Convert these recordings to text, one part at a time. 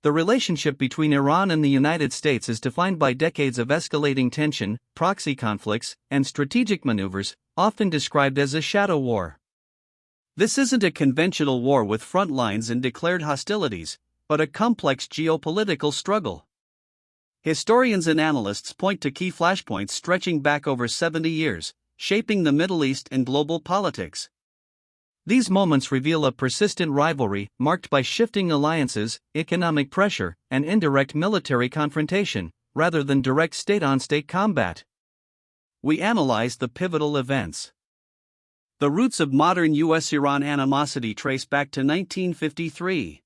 The relationship between Iran and the United States is defined by decades of escalating tension, proxy conflicts, and strategic maneuvers, often described as a shadow war. This isn't a conventional war with front lines and declared hostilities, but a complex geopolitical struggle. Historians and analysts point to key flashpoints stretching back over 70 years, shaping the Middle East and global politics. These moments reveal a persistent rivalry marked by shifting alliances, economic pressure, and indirect military confrontation, rather than direct state-on-state combat. We analyze the pivotal events. The roots of modern U.S.-Iran animosity trace back to 1953.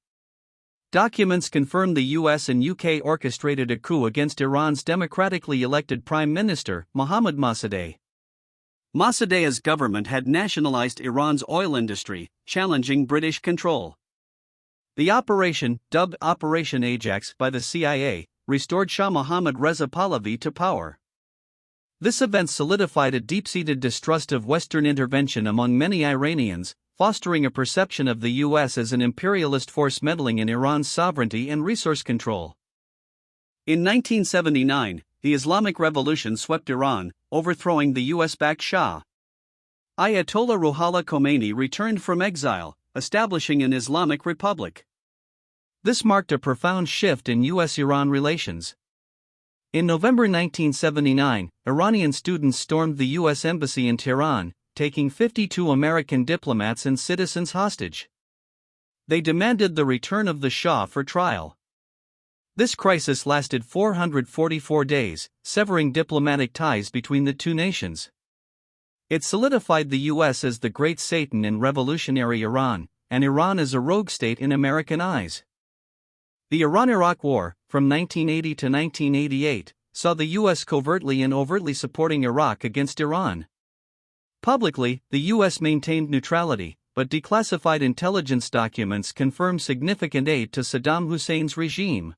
Documents confirm the US and UK orchestrated a coup against Iran's democratically elected Prime Minister, Mohammad Mossadegh. Mossadegh's government had nationalized Iran's oil industry, challenging British control. The operation, dubbed Operation Ajax by the CIA, restored Shah Mohammad Reza Pahlavi to power. This event solidified a deep-seated distrust of Western intervention among many Iranians, fostering a perception of the U.S. as an imperialist force meddling in Iran's sovereignty and resource control. In 1979, the Islamic Revolution swept Iran, overthrowing the U.S.-backed Shah. Ayatollah Ruhollah Khomeini returned from exile, establishing an Islamic Republic. This marked a profound shift in U.S.-Iran relations. In November 1979, Iranian students stormed the U.S. Embassy in Tehran, taking 52 American diplomats and citizens hostage. They demanded the return of the Shah for trial. This crisis lasted 444 days, severing diplomatic ties between the two nations. It solidified the U.S. as the Great Satan in revolutionary Iran, and Iran as a rogue state in American eyes. The Iran-Iraq War, from 1980 to 1988, saw the U.S. covertly and overtly supporting Iraq against Iran. Publicly, the U.S. maintained neutrality, but declassified intelligence documents confirmed significant aid to Saddam Hussein's regime.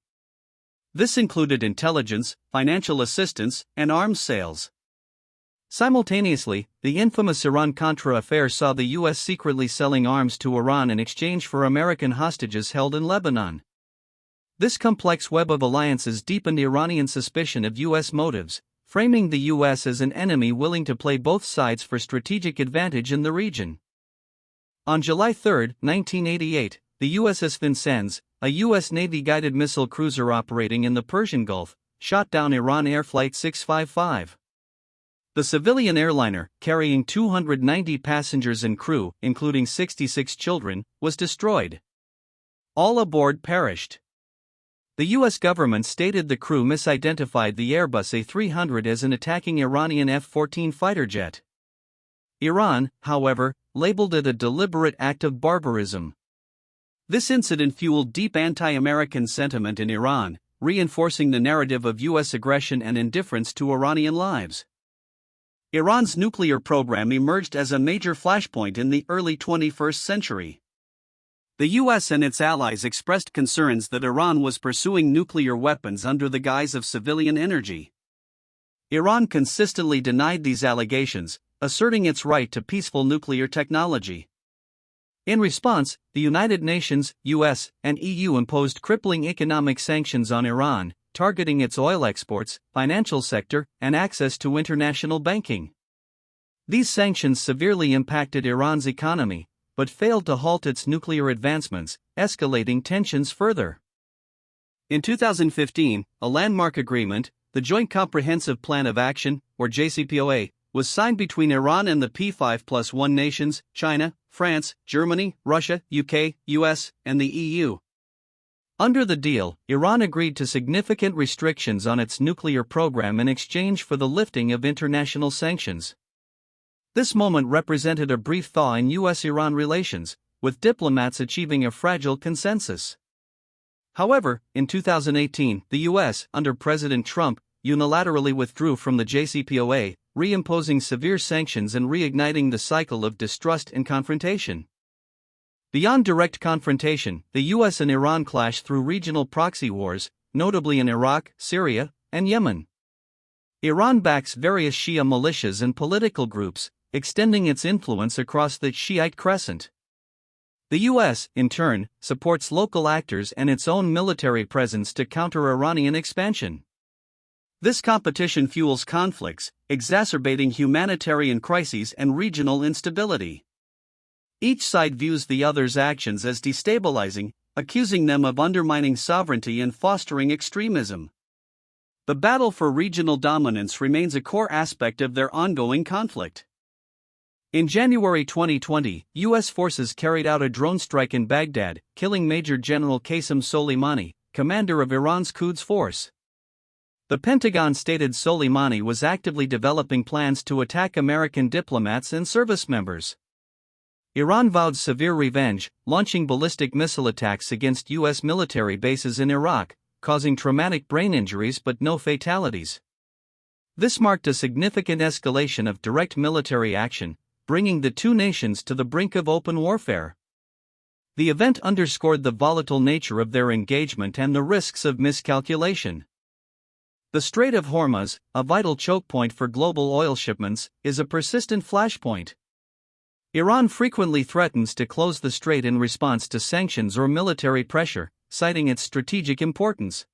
This included intelligence, financial assistance, and arms sales. Simultaneously, the infamous Iran-Contra affair saw the U.S. secretly selling arms to Iran in exchange for American hostages held in Lebanon. This complex web of alliances deepened Iranian suspicion of U.S. motives, framing the U.S. as an enemy willing to play both sides for strategic advantage in the region. On July 3, 1988, the USS Vincennes, a U.S. Navy guided missile cruiser operating in the Persian Gulf, shot down Iran Air Flight 655. The civilian airliner, carrying 290 passengers and crew, including 66 children, was destroyed. All aboard perished. The U.S. government stated the crew misidentified the Airbus A300 as an attacking Iranian F-14 fighter jet. Iran, however, labeled it a deliberate act of barbarism. This incident fueled deep anti-American sentiment in Iran, reinforcing the narrative of U.S. aggression and indifference to Iranian lives. Iran's nuclear program emerged as a major flashpoint in the early 21st century. The U.S. and its allies expressed concerns that Iran was pursuing nuclear weapons under the guise of civilian energy. Iran consistently denied these allegations, asserting its right to peaceful nuclear technology. In response, the United Nations, U.S., and EU imposed crippling economic sanctions on Iran, targeting its oil exports, financial sector, and access to international banking. These sanctions severely impacted Iran's economy, but failed to halt its nuclear advancements, escalating tensions further. In 2015, a landmark agreement, the Joint Comprehensive Plan of Action, or JCPOA, was signed between Iran and the P5+1 nations, China, France, Germany, Russia, UK, US, and the EU. Under the deal, Iran agreed to significant restrictions on its nuclear program in exchange for the lifting of international sanctions. This moment represented a brief thaw in U.S.-Iran relations, with diplomats achieving a fragile consensus. However, in 2018, the U.S., under President Trump, unilaterally withdrew from the JCPOA, reimposing severe sanctions and reigniting the cycle of distrust and confrontation. Beyond direct confrontation, the U.S. and Iran clashed through regional proxy wars, notably in Iraq, Syria, and Yemen. Iran backs various Shia militias and political groups, extending its influence across the Shiite crescent. The The US, in turn, supports local actors and its own military presence to counter Iranian expansion. This competition fuels conflicts, exacerbating humanitarian crises and regional instability. Each side views the other's actions as destabilizing, accusing them of undermining sovereignty and fostering extremism. The battle for regional dominance remains a core aspect of their ongoing conflict. In January 2020, U.S. forces carried out a drone strike in Baghdad, killing Major General Qasem Soleimani, commander of Iran's Quds Force. The Pentagon stated Soleimani was actively developing plans to attack American diplomats and service members. Iran vowed severe revenge, launching ballistic missile attacks against U.S. military bases in Iraq, causing traumatic brain injuries but no fatalities. This marked a significant escalation of direct military action, bringing the two nations to the brink of open warfare. The event underscored the volatile nature of their engagement and the risks of miscalculation. The Strait of Hormuz, a vital choke point for global oil shipments, is a persistent flashpoint. Iran frequently threatens to close the strait in response to sanctions or military pressure, citing its strategic importance.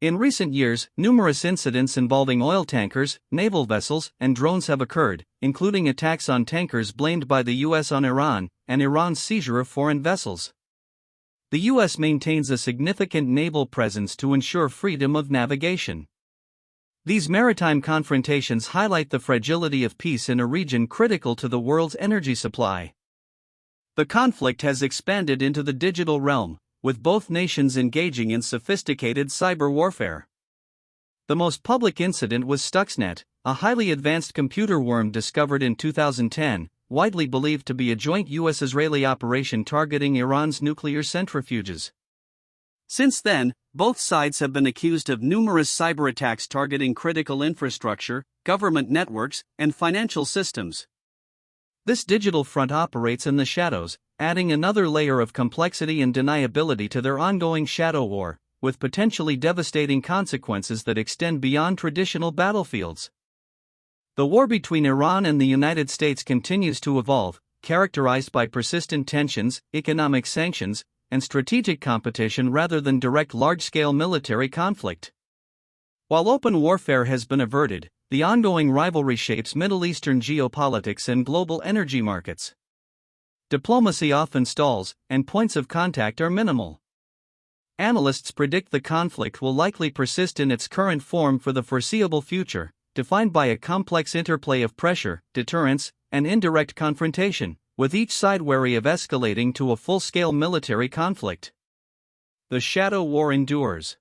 In recent years, numerous incidents involving oil tankers, naval vessels, and drones have occurred, including attacks on tankers blamed by the U.S. on Iran, and Iran's seizure of foreign vessels. The U.S. maintains a significant naval presence to ensure freedom of navigation. These maritime confrontations highlight the fragility of peace in a region critical to the world's energy supply. The conflict has expanded into the digital realm, with both nations engaging in sophisticated cyber warfare. The most public incident was Stuxnet, a highly advanced computer worm discovered in 2010, widely believed to be a joint U.S.-Israeli operation targeting Iran's nuclear centrifuges. Since then, both sides have been accused of numerous cyber attacks targeting critical infrastructure, government networks, and financial systems. This digital front operates in the shadows, adding another layer of complexity and deniability to their ongoing shadow war, with potentially devastating consequences that extend beyond traditional battlefields. The war between Iran and the United States continues to evolve, characterized by persistent tensions, economic sanctions, and strategic competition rather than direct large-scale military conflict. While open warfare has been averted, the ongoing rivalry shapes Middle Eastern geopolitics and global energy markets. Diplomacy often stalls, and points of contact are minimal. Analysts predict the conflict will likely persist in its current form for the foreseeable future, defined by a complex interplay of pressure, deterrence, and indirect confrontation, with each side wary of escalating to a full-scale military conflict. The shadow war endures.